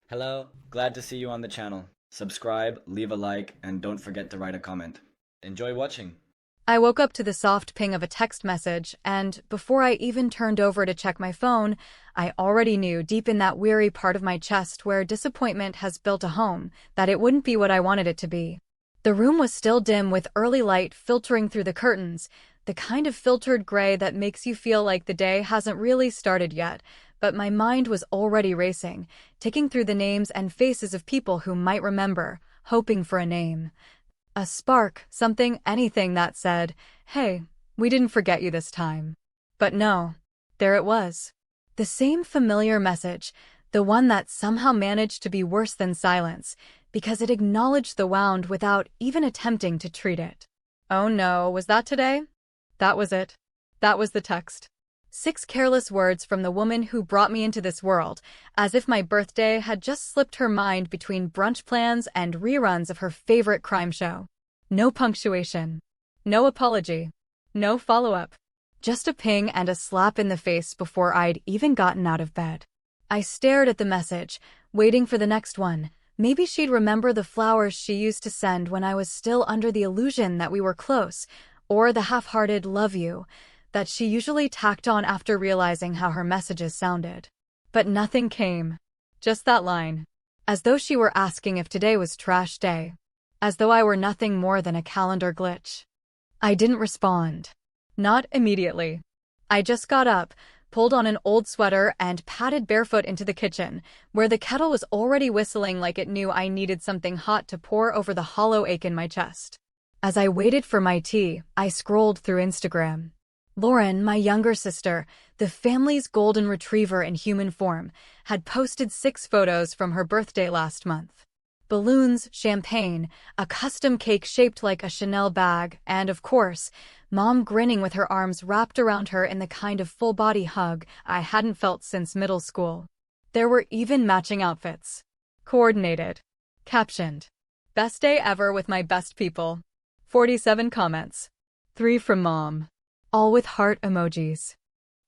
Hello, glad to see you on the channel. Subscribe, leave a like, and don't forget to write a comment. Enjoy watching. I woke up to the soft ping of a text message, and before I even turned over to check my phone, I already knew deep in that weary part of my chest where disappointment has built a home that it wouldn't be what I wanted it to be. The room was still dim with early light filtering through the curtains, the kind of filtered gray that makes you feel like the day hasn't really started yet, but my mind was already racing, ticking through the names and faces of people who might remember, hoping for a name. A spark, something, anything that said, "Hey, we didn't forget you this time." But no, there it was. The same familiar message, the one that somehow managed to be worse than silence, because it acknowledged the wound without even attempting to treat it. Oh no, was that today? That was it. That was the text. 6 careless words from the woman who brought me into this world, as if my birthday had just slipped her mind between brunch plans and reruns of her favorite crime show. No punctuation. No apology. No follow-up. Just a ping and a slap in the face before I'd even gotten out of bed. I stared at the message, waiting for the next one. Maybe she'd remember the flowers she used to send when I was still under the illusion that we were close, or the half-hearted "love you" that she usually tacked on after realizing how her messages sounded. But nothing came. Just that line. As though she were asking if today was trash day. As though I were nothing more than a calendar glitch. I didn't respond. Not immediately. I just got up, pulled on an old sweater, and padded barefoot into the kitchen, where the kettle was already whistling like it knew I needed something hot to pour over the hollow ache in my chest. As I waited for my tea, I scrolled through Instagram. Lauren, my younger sister, the family's golden retriever in human form, had posted 6 photos from her birthday last month. Balloons, champagne, a custom cake shaped like a Chanel bag, and, of course, Mom grinning with her arms wrapped around her in the kind of full-body hug I hadn't felt since middle school. There were even matching outfits. Coordinated. Captioned. Best day ever with my best people. 47 comments. 3 from Mom. All with heart emojis.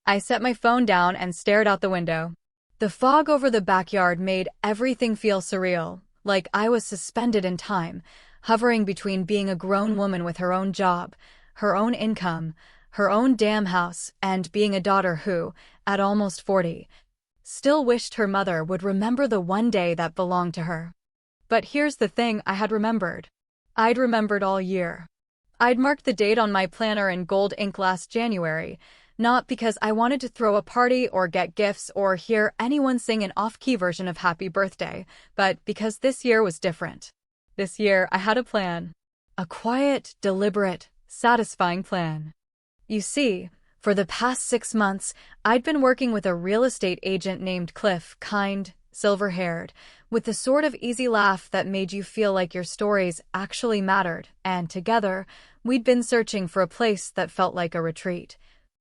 I set my phone down and stared out the window. The fog over the backyard made everything feel surreal, like I was suspended in time, hovering between being a grown woman with her own job, her own income, her own damn house, and being a daughter who, at almost 40, still wished her mother would remember the one day that belonged to her. But here's the thing I had remembered. I'd remembered all year. I'd marked the date on my planner in gold ink last January, not because I wanted to throw a party or get gifts or hear anyone sing an off-key version of Happy Birthday, but because this year was different. This year I had a plan. A quiet, deliberate, satisfying plan. You see, for the past 6 months, I'd been working with a real estate agent named Cliff, kind, silver-haired, with the sort of easy laugh that made you feel like your stories actually mattered, and together, we'd been searching for a place that felt like a retreat.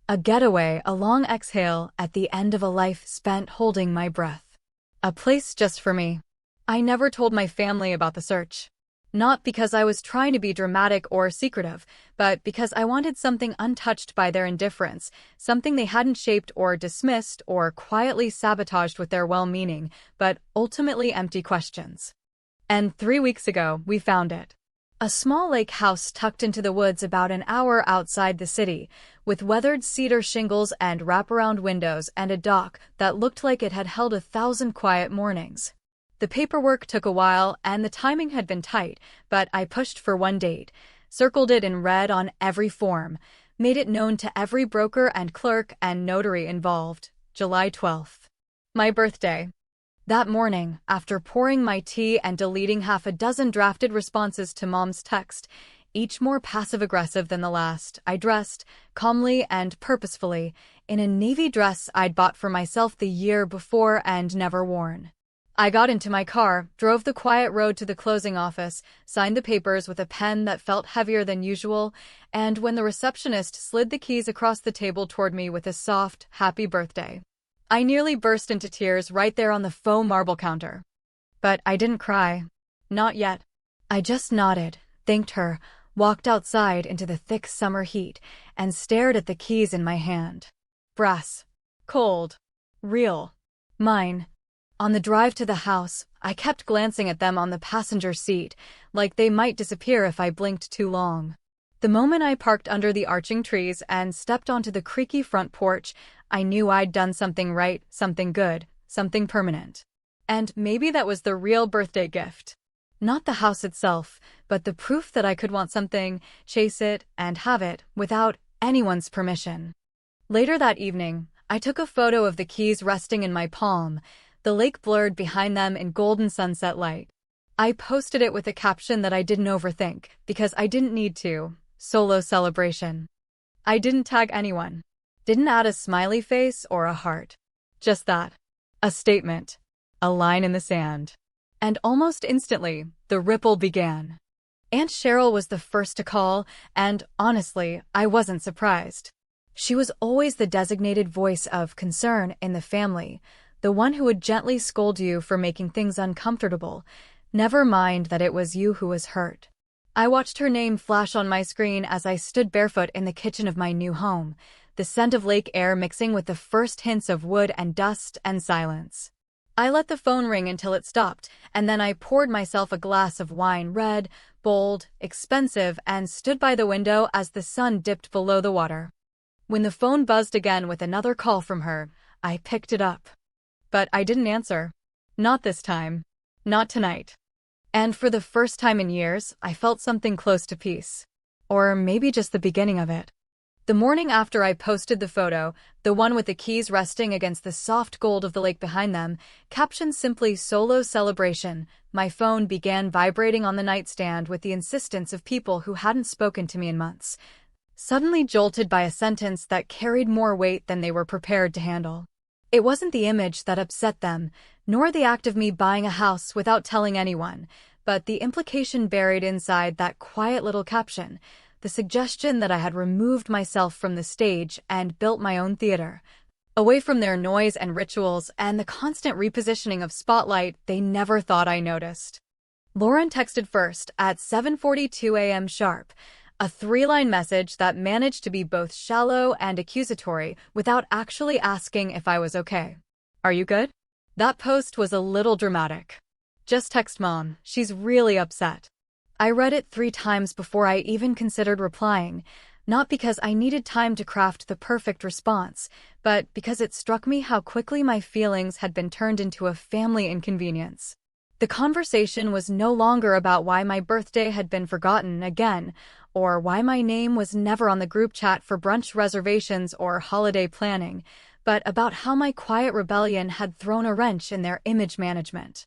A getaway, a long exhale at the end of a life spent holding my breath. A place just for me. I never told my family about the search. Not because I was trying to be dramatic or secretive, but because I wanted something untouched by their indifference, something they hadn't shaped or dismissed or quietly sabotaged with their well-meaning, but ultimately empty questions. And 3 weeks ago, we found it. A small lake house tucked into the woods about an hour outside the city, with weathered cedar shingles and wraparound windows and a dock that looked like it had held 1,000 quiet mornings. The paperwork took a while and the timing had been tight, but I pushed for one date, circled it in red on every form, made it known to every broker and clerk and notary involved. July 12th. My birthday. That morning, after pouring my tea and deleting half a dozen drafted responses to Mom's text, each more passive-aggressive than the last, I dressed, calmly and purposefully, in a navy dress I'd bought for myself the year before and never worn. I got into my car, drove the quiet road to the closing office, signed the papers with a pen that felt heavier than usual, and when the receptionist slid the keys across the table toward me with a soft, "Happy birthday," I nearly burst into tears right there on the faux marble counter. But I didn't cry. Not yet. I just nodded, thanked her, walked outside into the thick summer heat, and stared at the keys in my hand. Brass. Cold. Real. Mine. On the drive to the house, I kept glancing at them on the passenger seat, like they might disappear if I blinked too long. The moment I parked under the arching trees and stepped onto the creaky front porch, I knew I'd done something right, something good, something permanent. And maybe that was the real birthday gift. Not the house itself, but the proof that I could want something, chase it, and have it without anyone's permission. Later that evening, I took a photo of the keys resting in my palm, the lake blurred behind them in golden sunset light. I posted it with a caption that I didn't overthink, because I didn't need to. Solo celebration. I didn't tag anyone. Didn't add a smiley face or a heart. Just that. A statement. A line in the sand. And almost instantly, the ripple began. Aunt Cheryl was the first to call, and honestly, I wasn't surprised. She was always the designated voice of concern in the family, the one who would gently scold you for making things uncomfortable, never mind that it was you who was hurt. I watched her name flash on my screen as I stood barefoot in the kitchen of my new home, the scent of lake air mixing with the first hints of wood and dust and silence. I let the phone ring until it stopped, and then I poured myself a glass of wine, red, bold, expensive, and stood by the window as the sun dipped below the water. When the phone buzzed again with another call from her, I picked it up. But I didn't answer. Not this time. Not tonight. And for the first time in years, I felt something close to peace. Or maybe just the beginning of it. The morning after I posted the photo, the one with the keys resting against the soft gold of the lake behind them, captioned simply "solo celebration," my phone began vibrating on the nightstand with the insistence of people who hadn't spoken to me in months, suddenly jolted by a sentence that carried more weight than they were prepared to handle. It wasn't the image that upset them, nor the act of me buying a house without telling anyone, but the implication buried inside that quiet little caption, the suggestion that I had removed myself from the stage and built my own theater, away from their noise and rituals and the constant repositioning of spotlight they never thought I noticed. Lauren texted first at 7:42 a.m. sharp, a three-line message that managed to be both shallow and accusatory without actually asking if I was okay. "Are you good?" That post was a little dramatic. "Just text Mom, she's really upset." I read it 3 times before I even considered replying, not because I needed time to craft the perfect response, but because it struck me how quickly my feelings had been turned into a family inconvenience. The conversation was no longer about why my birthday had been forgotten again, or why my name was never on the group chat for brunch reservations or holiday planning, but about how my quiet rebellion had thrown a wrench in their image management.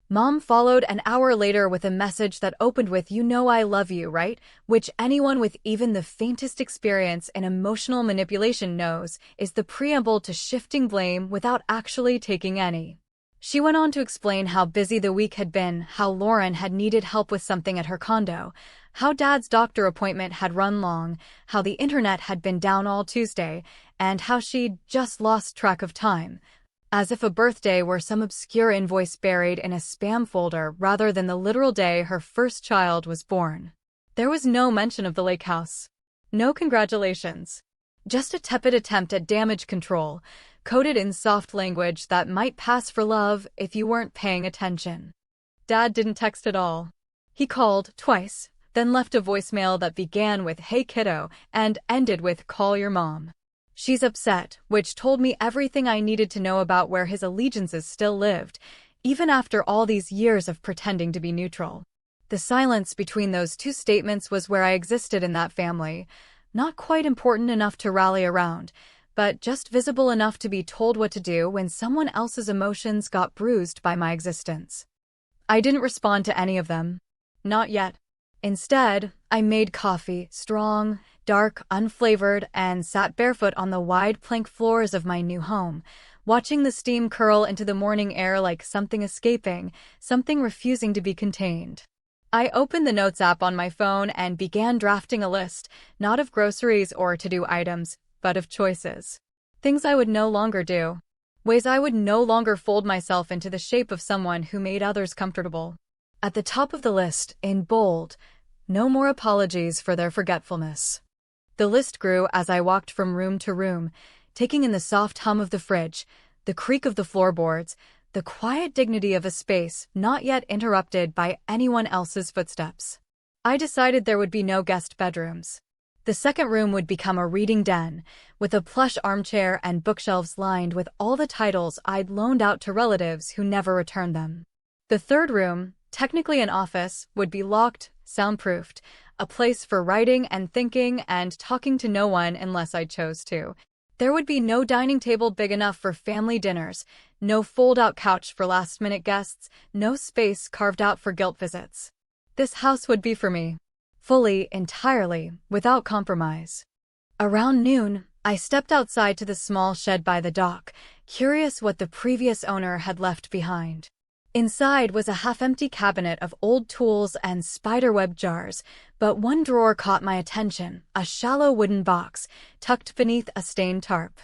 Mom followed an hour later with a message that opened with "You know I love you, right?" which anyone with even the faintest experience in emotional manipulation knows is the preamble to shifting blame without actually taking any. She went on to explain how busy the week had been, how Lauren had needed help with something at her condo, how Dad's doctor appointment had run long, how the internet had been down all Tuesday, and how she'd just lost track of time. As if a birthday were some obscure invoice buried in a spam folder rather than the literal day her first child was born. There was no mention of the lake house. No congratulations. Just a tepid attempt at damage control, coded in soft language that might pass for love if you weren't paying attention. Dad didn't text at all. He called twice, then left a voicemail that began with "Hey kiddo" and ended with "Call your mom. She's upset," which told me everything I needed to know about where his allegiances still lived, even after all these years of pretending to be neutral. The silence between those 2 statements was where I existed in that family, not quite important enough to rally around, but just visible enough to be told what to do when someone else's emotions got bruised by my existence. I didn't respond to any of them. Not yet. Instead, I made coffee, strong, dark, unflavored, and sat barefoot on the wide plank floors of my new home, watching the steam curl into the morning air like something escaping, something refusing to be contained. I opened the Notes app on my phone and began drafting a list, not of groceries or to-do items, but of choices. Things I would no longer do. Ways I would no longer fold myself into the shape of someone who made others comfortable. At the top of the list, in bold, "No more apologies for their forgetfulness." The list grew as I walked from room to room, taking in the soft hum of the fridge, the creak of the floorboards, the quiet dignity of a space not yet interrupted by anyone else's footsteps. I decided there would be no guest bedrooms. The second room would become a reading den, with a plush armchair and bookshelves lined with all the titles I'd loaned out to relatives who never returned them. The third room, technically an office, would be locked, soundproofed, a place for writing and thinking and talking to no one unless I chose to. There would be no dining table big enough for family dinners, no fold-out couch for last-minute guests, no space carved out for guilt visits. This house would be for me. Fully, entirely, without compromise. Around noon, I stepped outside to the small shed by the dock, curious what the previous owner had left behind. Inside was a half-empty cabinet of old tools and spiderweb jars, but one drawer caught my attention, a shallow wooden box, tucked beneath a stained tarp.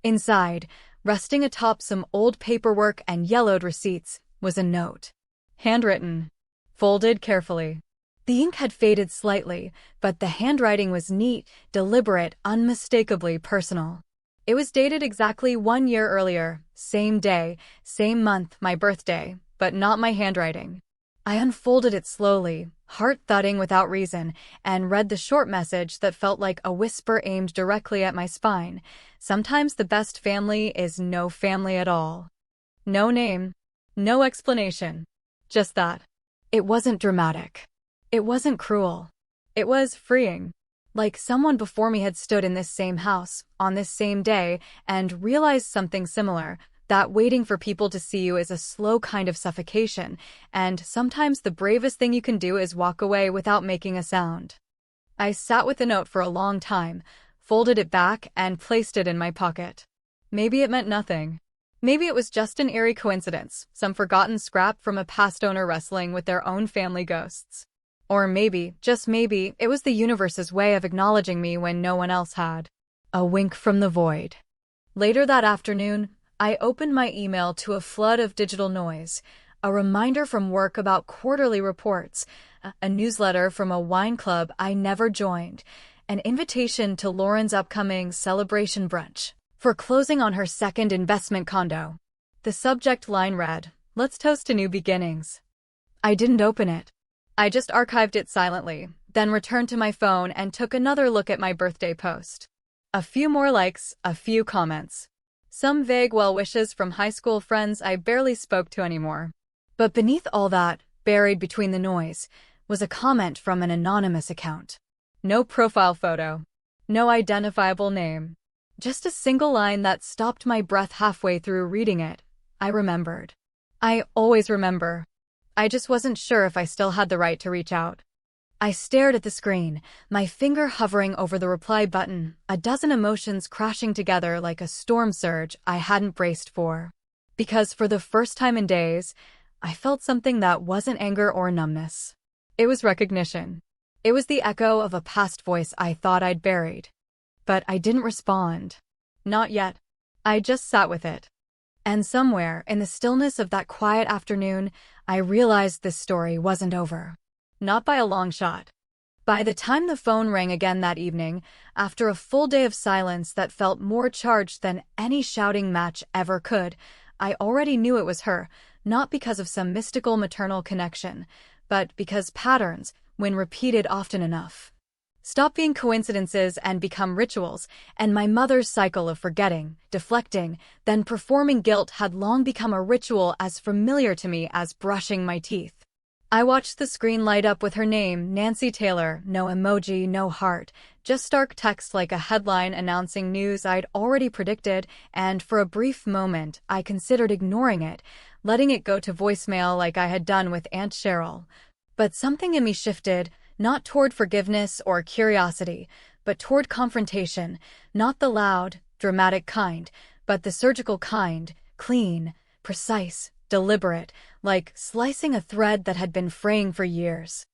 Inside, resting atop some old paperwork and yellowed receipts, was a note. Handwritten. Folded carefully. The ink had faded slightly, but the handwriting was neat, deliberate, unmistakably personal. It was dated exactly 1 year earlier, same day, same month, my birthday, but not my handwriting. I unfolded it slowly, heart thudding without reason, and read the short message that felt like a whisper aimed directly at my spine. Sometimes the best family is no family at all. No name. No explanation. Just that. It wasn't dramatic. It wasn't cruel. It was freeing. Like someone before me had stood in this same house, on this same day, and realized something similar, that waiting for people to see you is a slow kind of suffocation, and sometimes the bravest thing you can do is walk away without making a sound. I sat with the note for a long time, folded it back, and placed it in my pocket. Maybe it meant nothing. Maybe it was just an eerie coincidence, some forgotten scrap from a past owner wrestling with their own family ghosts. Or maybe, just maybe, it was the universe's way of acknowledging me when no one else had. A wink from the void. Later that afternoon, I opened my email to a flood of digital noise, a reminder from work about quarterly reports, a newsletter from a wine club I never joined, an invitation to Lauren's upcoming celebration brunch for closing on her second investment condo. The subject line read, "Let's toast to new beginnings." I didn't open it. I just archived it silently, then returned to my phone and took another look at my birthday post. A few more likes, a few comments. Some vague well wishes from high school friends I barely spoke to anymore. But beneath all that, buried between the noise, was a comment from an anonymous account. No profile photo. No identifiable name. Just a single line that stopped my breath halfway through reading it. I remembered. I always remember. I just wasn't sure if I still had the right to reach out. I stared at the screen, my finger hovering over the reply button, a dozen emotions crashing together like a storm surge I hadn't braced for. Because for the first time in days, I felt something that wasn't anger or numbness. It was recognition. It was the echo of a past voice I thought I'd buried. But I didn't respond. Not yet. I just sat with it. And somewhere, in the stillness of that quiet afternoon, I realized this story wasn't over. Not by a long shot. By the time the phone rang again that evening, after a full day of silence that felt more charged than any shouting match ever could, I already knew it was her, not because of some mystical maternal connection, but because patterns, when repeated often enough, stop being coincidences and become rituals, and my mother's cycle of forgetting, deflecting, then performing guilt had long become a ritual as familiar to me as brushing my teeth. I watched the screen light up with her name, Nancy Taylor, no emoji, no heart, just stark text like a headline announcing news I'd already predicted, and for a brief moment I considered ignoring it, letting it go to voicemail like I had done with Aunt Cheryl. But something in me shifted, not toward forgiveness or curiosity, but toward confrontation, not the loud, dramatic kind, but the surgical kind, clean, precise, deliberate, like slicing a thread that had been fraying for years.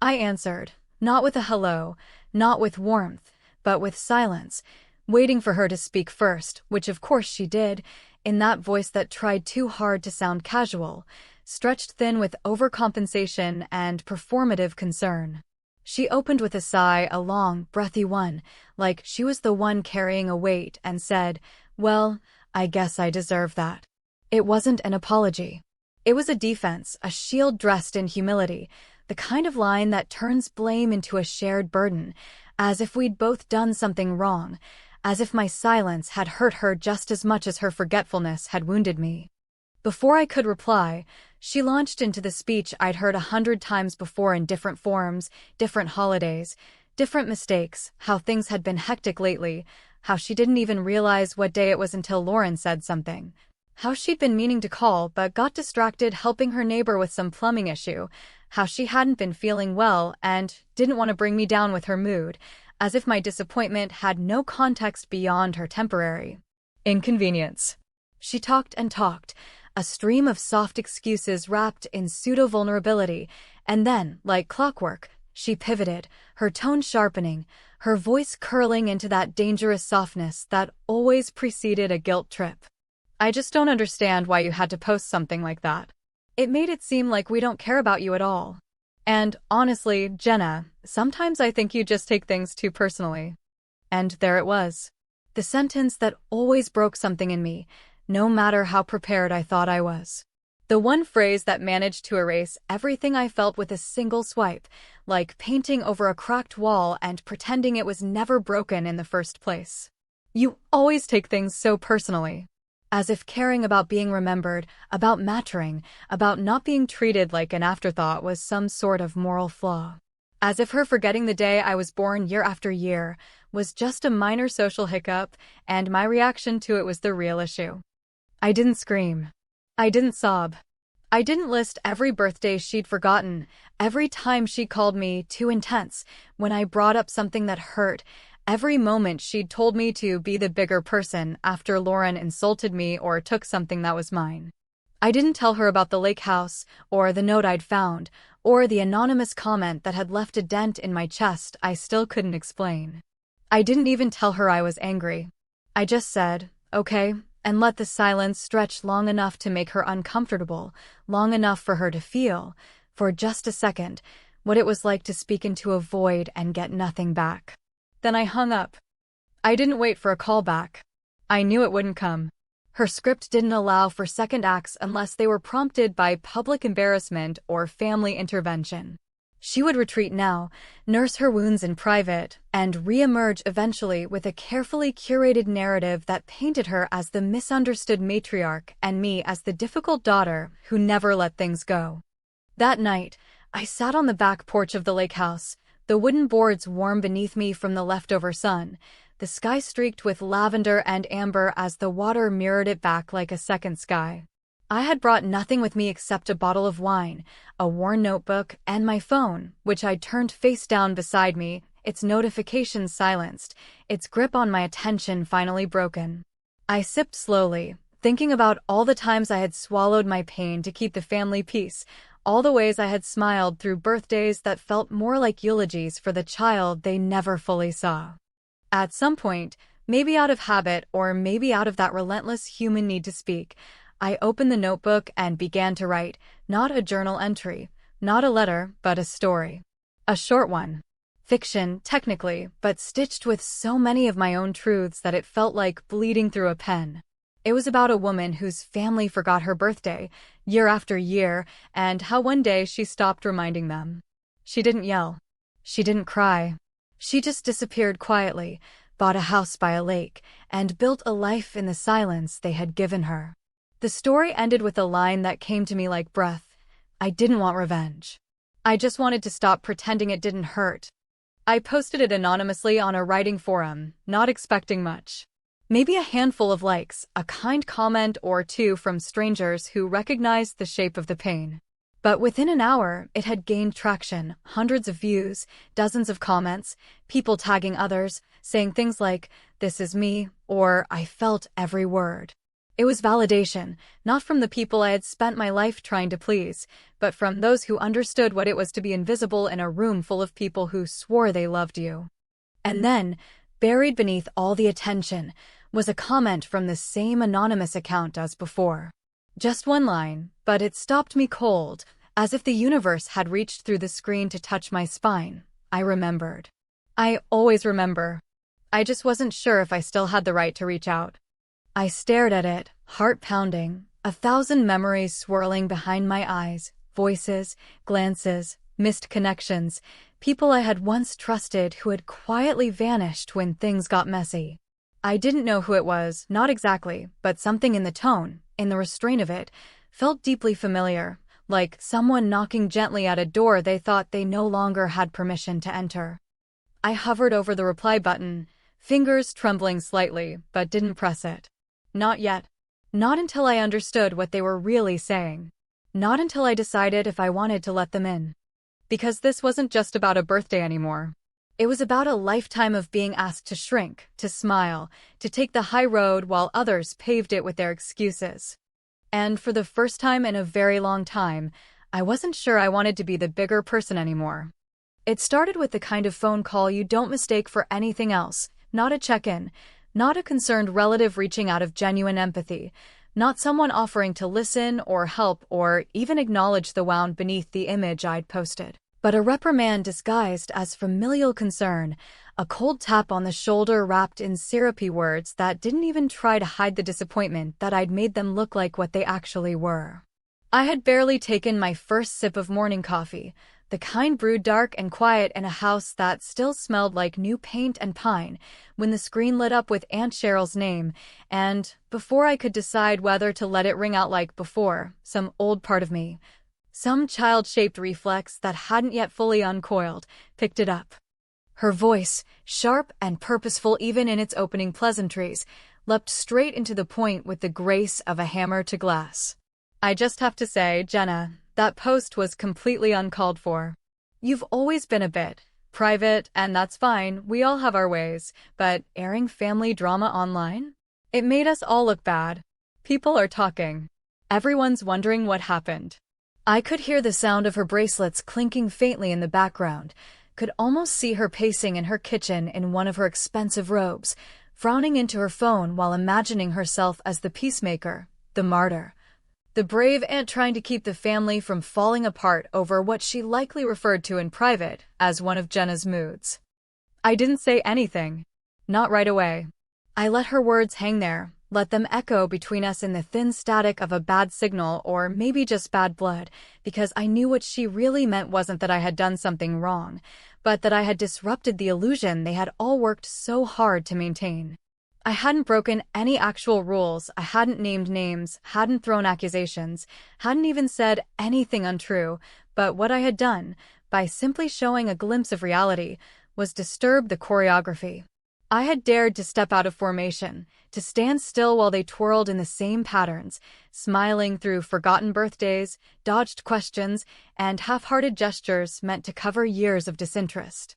I answered, not with a hello, not with warmth, but with silence, waiting for her to speak first, which of course she did, in that voice that tried too hard to sound casual, stretched thin with overcompensation and performative concern. She opened with a sigh, a long, breathy one, like she was the one carrying a weight, and said, "Well, I guess I deserve that." It wasn't an apology. It was a defense, a shield dressed in humility, the kind of line that turns blame into a shared burden, as if we'd both done something wrong, as if my silence had hurt her just as much as her forgetfulness had wounded me. Before I could reply, she launched into the speech I'd heard 100 times before in different forms, different holidays, different mistakes, how things had been hectic lately, how she didn't even realize what day it was until Lauren said something, how she'd been meaning to call but got distracted helping her neighbor with some plumbing issue, how she hadn't been feeling well and didn't want to bring me down with her mood, as if my disappointment had no context beyond her temporary inconvenience. She talked and talked, a stream of soft excuses wrapped in pseudo-vulnerability, and then, like clockwork, she pivoted, her tone sharpening, her voice curling into that dangerous softness that always preceded a guilt trip. I just don't understand why you had to post something like that. It made it seem like we don't care about you at all. And honestly, Jenna, sometimes I think you just take things too personally. And there it was. The sentence that always broke something in me, no matter how prepared I thought I was. The one phrase that managed to erase everything I felt with a single swipe, like painting over a cracked wall and pretending it was never broken in the first place. You always take things so personally. As if caring about being remembered, about mattering, about not being treated like an afterthought was some sort of moral flaw. As if her forgetting the day I was born year after year was just a minor social hiccup, and my reaction to it was the real issue. I didn't scream. I didn't sob. I didn't list every birthday she'd forgotten, every time she called me too intense, when I brought up something that hurt, every moment she'd told me to be the bigger person after Lauren insulted me or took something that was mine. I didn't tell her about the lake house, or the note I'd found, or the anonymous comment that had left a dent in my chest I still couldn't explain. I didn't even tell her I was angry. I just said, okay, and let the silence stretch long enough to make her uncomfortable, long enough for her to feel, for just a second, what it was like to speak into a void and get nothing back. Then I hung up. I didn't wait for a call back. I knew it wouldn't come. Her script didn't allow for second acts unless they were prompted by public embarrassment or family intervention. She would retreat now, nurse her wounds in private, and re-emerge eventually with a carefully curated narrative that painted her as the misunderstood matriarch and me as the difficult daughter who never let things go. That night, I sat on the back porch of the lake house, the wooden boards warm beneath me from the leftover sun, the sky streaked with lavender and amber as the water mirrored it back like a second sky. I had brought nothing with me except a bottle of wine, a worn notebook, and my phone, which I'd turned face down beside me, its notifications silenced, its grip on my attention finally broken. I sipped slowly, thinking about all the times I had swallowed my pain to keep the family peace, all the ways I had smiled through birthdays that felt more like eulogies for the child they never fully saw. At some point, maybe out of habit or maybe out of that relentless human need to speak, I opened the notebook and began to write, not a journal entry, not a letter, but a story. A short one. Fiction, technically, but stitched with so many of my own truths that it felt like bleeding through a pen. It was about a woman whose family forgot her birthday, year after year, and how one day she stopped reminding them. She didn't yell. She didn't cry. She just disappeared quietly, bought a house by a lake, and built a life in the silence they had given her. The story ended with a line that came to me like breath. I didn't want revenge. I just wanted to stop pretending it didn't hurt. I posted it anonymously on a writing forum, not expecting much. Maybe a handful of likes, a kind comment or two from strangers who recognized the shape of the pain. But within an hour, it had gained traction, hundreds of views, dozens of comments, people tagging others, saying things like, "This is me," or "I felt every word." It was validation, not from the people I had spent my life trying to please, but from those who understood what it was to be invisible in a room full of people who swore they loved you. And then, buried beneath all the attention, was a comment from the same anonymous account as before. Just one line, but it stopped me cold, as if the universe had reached through the screen to touch my spine. I remembered. I always remember. I just wasn't sure if I still had the right to reach out. I stared at it, heart pounding, 1,000 memories swirling behind my eyes, voices, glances, missed connections, people I had once trusted who had quietly vanished when things got messy. I didn't know who it was, not exactly, but something in the tone, in the restraint of it, felt deeply familiar, like someone knocking gently at a door they thought they no longer had permission to enter. I hovered over the reply button, fingers trembling slightly, but didn't press it. Not yet. Not until I understood what they were really saying. Not until I decided if I wanted to let them in. Because this wasn't just about a birthday anymore. It was about a lifetime of being asked to shrink, to smile, to take the high road while others paved it with their excuses. And for the first time in a very long time, I wasn't sure I wanted to be the bigger person anymore. It started with the kind of phone call you don't mistake for anything else, not a check-in, not a concerned relative reaching out of genuine empathy, not someone offering to listen or help or even acknowledge the wound beneath the image I'd posted, but a reprimand disguised as familial concern, a cold tap on the shoulder wrapped in syrupy words that didn't even try to hide the disappointment that I'd made them look like what they actually were. I had barely taken my first sip of morning coffee, the kind brewed dark and quiet in a house that still smelled like new paint and pine, when the screen lit up with Aunt Cheryl's name, and, before I could decide whether to let it ring out like before, some old part of me, some child-shaped reflex that hadn't yet fully uncoiled, picked it up. Her voice, sharp and purposeful even in its opening pleasantries, leapt straight into the point with the grace of a hammer to glass. I just have to say, Jenna, that post was completely uncalled for. You've always been a bit private, and that's fine, we all have our ways, but airing family drama online? It made us all look bad. People are talking. Everyone's wondering what happened. I could hear the sound of her bracelets clinking faintly in the background, could almost see her pacing in her kitchen in one of her expensive robes, frowning into her phone while imagining herself as the peacemaker, the martyr. The brave aunt trying to keep the family from falling apart over what she likely referred to in private as one of Jenna's moods. I didn't say anything. Not right away. I let her words hang there, let them echo between us in the thin static of a bad signal or maybe just bad blood, because I knew what she really meant wasn't that I had done something wrong, but that I had disrupted the illusion they had all worked so hard to maintain. I hadn't broken any actual rules, I hadn't named names, hadn't thrown accusations, hadn't even said anything untrue, but what I had done, by simply showing a glimpse of reality, was disturb the choreography. I had dared to step out of formation, to stand still while they twirled in the same patterns, smiling through forgotten birthdays, dodged questions, and half-hearted gestures meant to cover years of disinterest.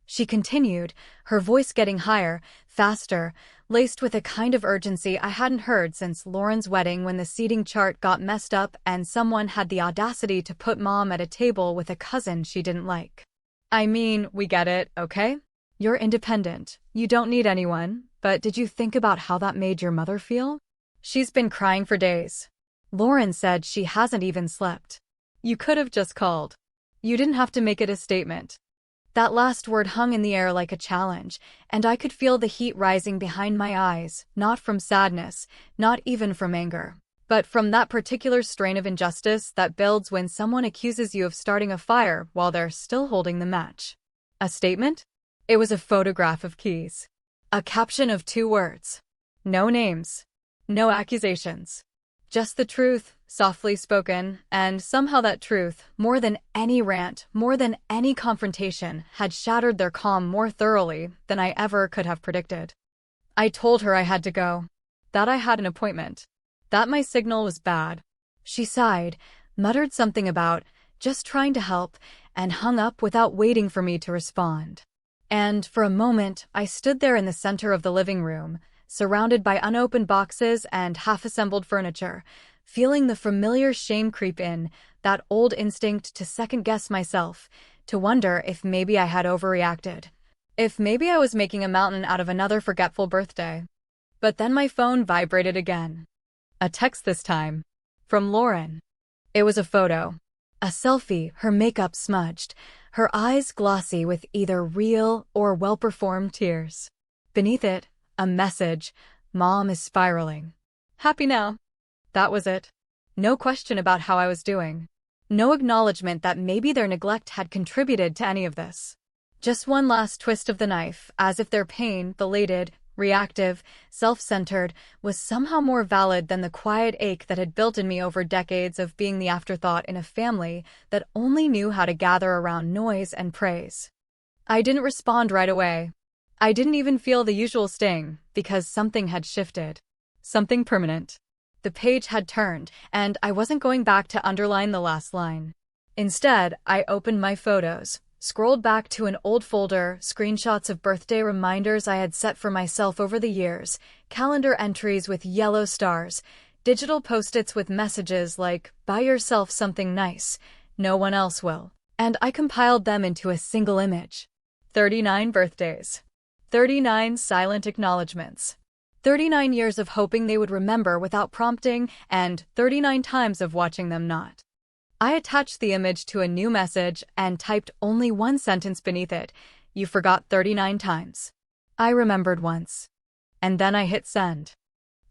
She continued, her voice getting higher, faster, laced with a kind of urgency I hadn't heard since Lauren's wedding when the seating chart got messed up and someone had the audacity to put Mom at a table with a cousin she didn't like. I mean, we get it, okay? You're independent. You don't need anyone, but did you think about how that made your mother feel? She's been crying for days. Lauren said she hasn't even slept. You could have just called. You didn't have to make it a statement. That last word hung in the air like a challenge, and I could feel the heat rising behind my eyes, not from sadness, not even from anger, but from that particular strain of injustice that builds when someone accuses you of starting a fire while they're still holding the match. A statement? It was a photograph of keys. A caption of 2 words. No names. No accusations. Just the truth, softly spoken, and somehow that truth, more than any rant, more than any confrontation, had shattered their calm more thoroughly than I ever could have predicted. I told her I had to go. That I had an appointment. That my signal was bad. She sighed, muttered something about just trying to help, and hung up without waiting for me to respond. And for a moment, I stood there in the center of the living room, surrounded by unopened boxes and half-assembled furniture, feeling the familiar shame creep in, that old instinct to second-guess myself, to wonder if maybe I had overreacted, if maybe I was making a mountain out of another forgetful birthday. But then my phone vibrated again. A text this time. From Lauren. It was a photo. A selfie, her makeup smudged, her eyes glossy with either real or well-performed tears. Beneath it, a message, Mom is spiraling. Happy now. That was it. No question about how I was doing. No acknowledgement that maybe their neglect had contributed to any of this. Just one last twist of the knife, as if their pain, belated, reactive, self-centered, was somehow more valid than the quiet ache that had built in me over decades of being the afterthought in a family that only knew how to gather around noise and praise. I didn't respond right away. I didn't even feel the usual sting, because something had shifted. Something permanent. The page had turned, and I wasn't going back to underline the last line. Instead, I opened my photos, scrolled back to an old folder, screenshots of birthday reminders I had set for myself over the years, calendar entries with yellow stars, digital post-its with messages like, "Buy yourself something nice, no one else will." And I compiled them into a single image. 39 birthdays. 39 silent acknowledgements. 39 years of hoping they would remember without prompting, and 39 times of watching them not. I attached the image to a new message and typed only one sentence beneath it: "You forgot 39 times." I remembered once. And then I hit send.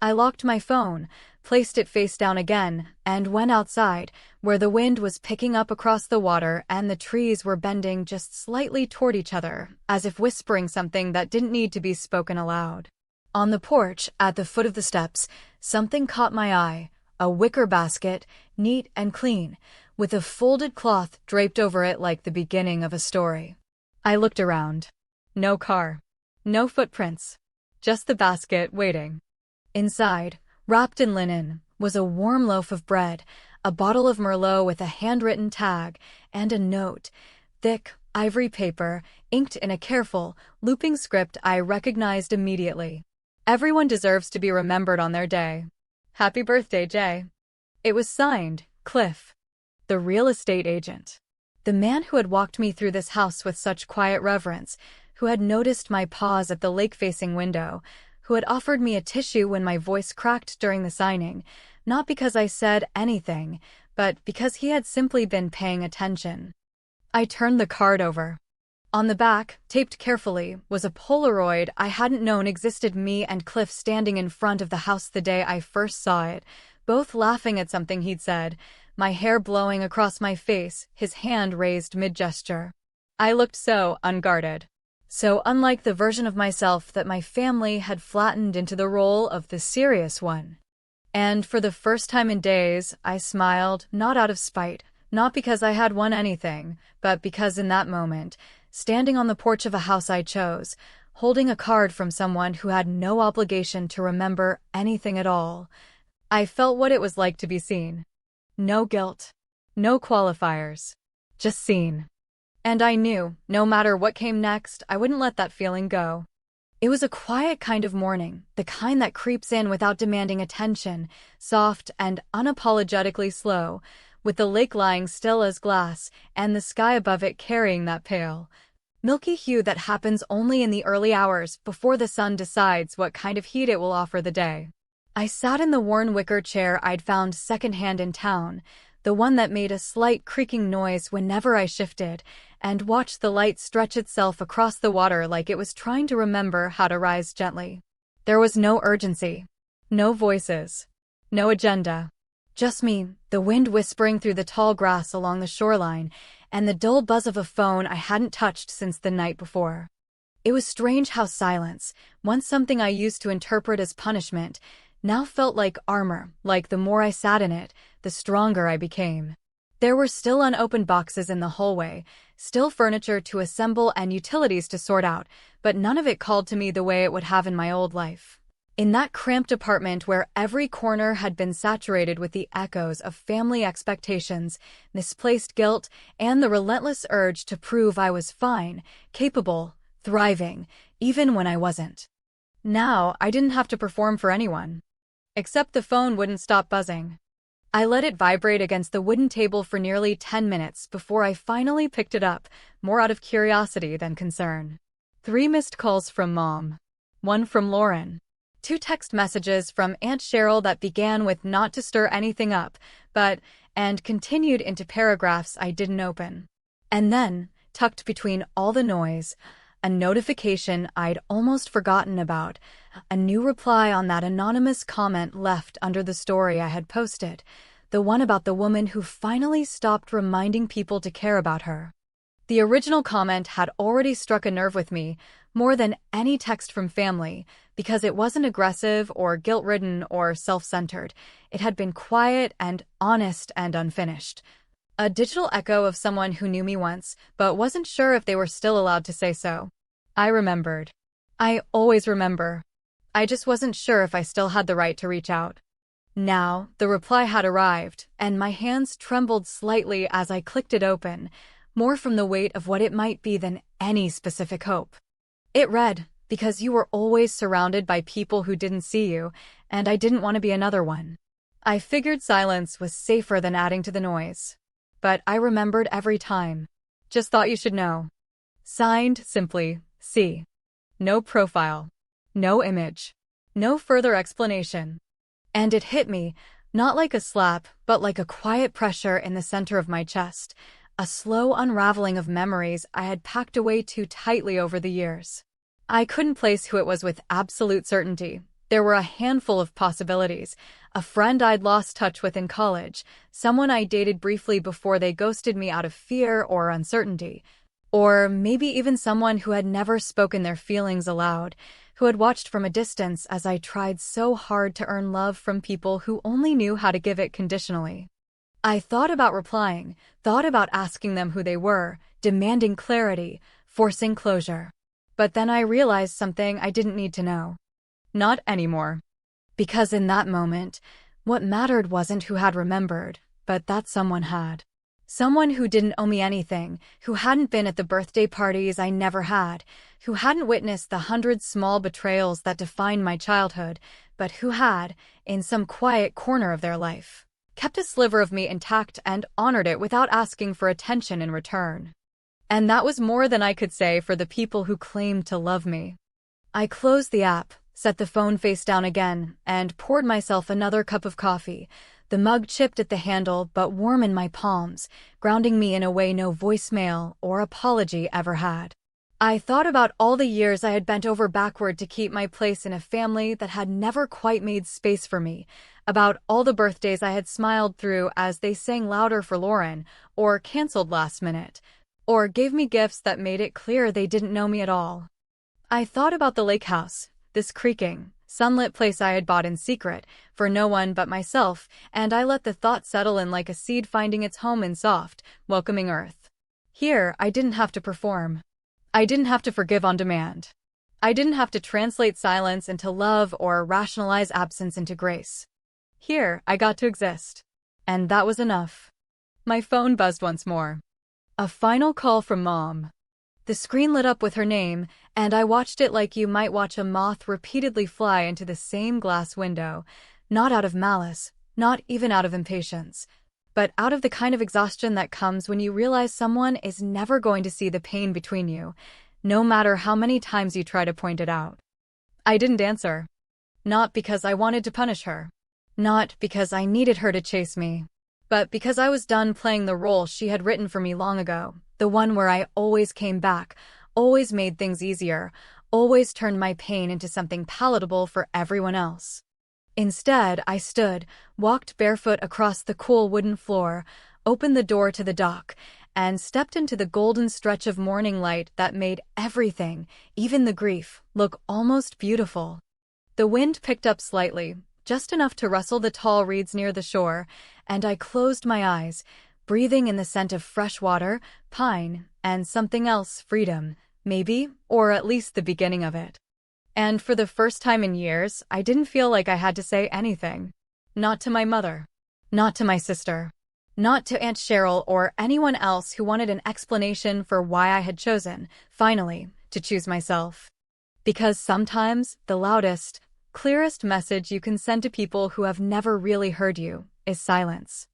I locked my phone, placed it face down again, and went outside, where the wind was picking up across the water and the trees were bending just slightly toward each other, as if whispering something that didn't need to be spoken aloud. On the porch, at the foot of the steps, something caught my eye: a wicker basket, neat and clean, with a folded cloth draped over it like the beginning of a story. I looked around. No car. No footprints. Just the basket waiting. Inside, wrapped in linen, was a warm loaf of bread, a bottle of Merlot with a handwritten tag, and a note, thick, ivory paper, inked in a careful, looping script I recognized immediately. "Everyone deserves to be remembered on their day. Happy birthday, Jay." It was signed, Cliff, the real estate agent. The man who had walked me through this house with such quiet reverence, who had noticed my pause at the lake-facing window, who had offered me a tissue when my voice cracked during the signing, not because I said anything, but because he had simply been paying attention. I turned the card over. On the back, taped carefully, was a Polaroid I hadn't known existed: me and Cliff standing in front of the house the day I first saw it, both laughing at something he'd said, my hair blowing across my face, his hand raised mid-gesture. I looked so unguarded, so unlike the version of myself that my family had flattened into the role of the serious one. And for the first time in days, I smiled, not out of spite, not because I had won anything, but because in that moment, standing on the porch of a house I chose, holding a card from someone who had no obligation to remember anything at all, I felt what it was like to be seen. No guilt. No qualifiers. Just seen. And I knew, no matter what came next, I wouldn't let that feeling go. It was a quiet kind of morning, the kind that creeps in without demanding attention, soft and unapologetically slow, with the lake lying still as glass, and the sky above it carrying that pale, milky hue that happens only in the early hours before the sun decides what kind of heat it will offer the day. I sat in the worn wicker chair I'd found secondhand in town, the one that made a slight creaking noise whenever I shifted, and watched the light stretch itself across the water like it was trying to remember how to rise gently. There was no urgency. No voices. No agenda. Just me, the wind whispering through the tall grass along the shoreline, and the dull buzz of a phone I hadn't touched since the night before. It was strange how silence, once something I used to interpret as punishment, now felt like armor, like the more I sat in it, the stronger I became. There were still unopened boxes in the hallway, still furniture to assemble and utilities to sort out, but none of it called to me the way it would have in my old life. In that cramped apartment where every corner had been saturated with the echoes of family expectations, misplaced guilt, and the relentless urge to prove I was fine, capable, thriving, even when I wasn't. Now, I didn't have to perform for anyone. Except the phone wouldn't stop buzzing. I let it vibrate against the wooden table for nearly 10 minutes before I finally picked it up, more out of curiosity than concern. 3 missed calls from Mom. 1 from Lauren. 2 text messages from Aunt Cheryl that began with "not to stir anything up," and continued into paragraphs I didn't open. And then, tucked between all the noise, a notification I'd almost forgotten about, a new reply on that anonymous comment left under the story I had posted, the one about the woman who finally stopped reminding people to care about her. The original comment had already struck a nerve with me, more than any text from family, because it wasn't aggressive or guilt-ridden or self-centered. It had been quiet and honest and unfinished. A digital echo of someone who knew me once, but wasn't sure if they were still allowed to say so. I remembered. I always remember. I just wasn't sure if I still had the right to reach out. Now, the reply had arrived, and my hands trembled slightly as I clicked it open, more from the weight of what it might be than any specific hope. It read, "Because you were always surrounded by people who didn't see you, and I didn't want to be another one." I figured silence was safer than adding to the noise. But I remembered every time. "Just thought you should know." Signed, simply, C. No profile. No image. No further explanation. And it hit me, not like a slap, but like a quiet pressure in the center of my chest, a slow unraveling of memories I had packed away too tightly over the years. I couldn't place who it was with absolute certainty. There were a handful of possibilities. A friend I'd lost touch with in college, someone I dated briefly before they ghosted me out of fear or uncertainty, or maybe even someone who had never spoken their feelings aloud, who had watched from a distance as I tried so hard to earn love from people who only knew how to give it conditionally. I thought about replying, thought about asking them who they were, demanding clarity, forcing closure. But then I realized something I didn't need to know. Not anymore. Because in that moment, what mattered wasn't who had remembered, but that someone had. Someone who didn't owe me anything, who hadn't been at the birthday parties I never had, who hadn't witnessed the 100 small betrayals that defined my childhood, but who had, in some quiet corner of their life, kept a sliver of me intact and honored it without asking for attention in return. And that was more than I could say for the people who claimed to love me. I closed the app, set the phone face down again, and poured myself another cup of coffee, the mug chipped at the handle but warm in my palms, grounding me in a way no voicemail or apology ever had. I thought about all the years I had bent over backward to keep my place in a family that had never quite made space for me, about all the birthdays I had smiled through as they sang louder for Lauren, or canceled last minute, or gave me gifts that made it clear they didn't know me at all. I thought about the lake house, this creaking, sunlit place I had bought in secret, for no one but myself, and I let the thought settle in like a seed finding its home in soft, welcoming earth. Here, I didn't have to perform. I didn't have to forgive on demand. I didn't have to translate silence into love or rationalize absence into grace. Here, I got to exist. And that was enough. My phone buzzed once more. A final call from Mom. The screen lit up with her name, and I watched it like you might watch a moth repeatedly fly into the same glass window, not out of malice, not even out of impatience, but out of the kind of exhaustion that comes when you realize someone is never going to see the pain between you, no matter how many times you try to point it out. I didn't answer. Not because I wanted to punish her. Not because I needed her to chase me. But because I was done playing the role she had written for me long ago, the one where I always came back, always made things easier, always turned my pain into something palatable for everyone else. Instead, I stood, walked barefoot across the cool wooden floor, opened the door to the dock, and stepped into the golden stretch of morning light that made everything, even the grief, look almost beautiful. The wind picked up slightly, just enough to rustle the tall reeds near the shore, and I closed my eyes, breathing in the scent of fresh water, pine, and something else, freedom, maybe, or at least the beginning of it. And for the first time in years, I didn't feel like I had to say anything. Not to my mother. Not to my sister. Not to Aunt Cheryl or anyone else who wanted an explanation for why I had chosen, finally, to choose myself. Because sometimes the loudest, clearest message you can send to people who have never really heard you is silence.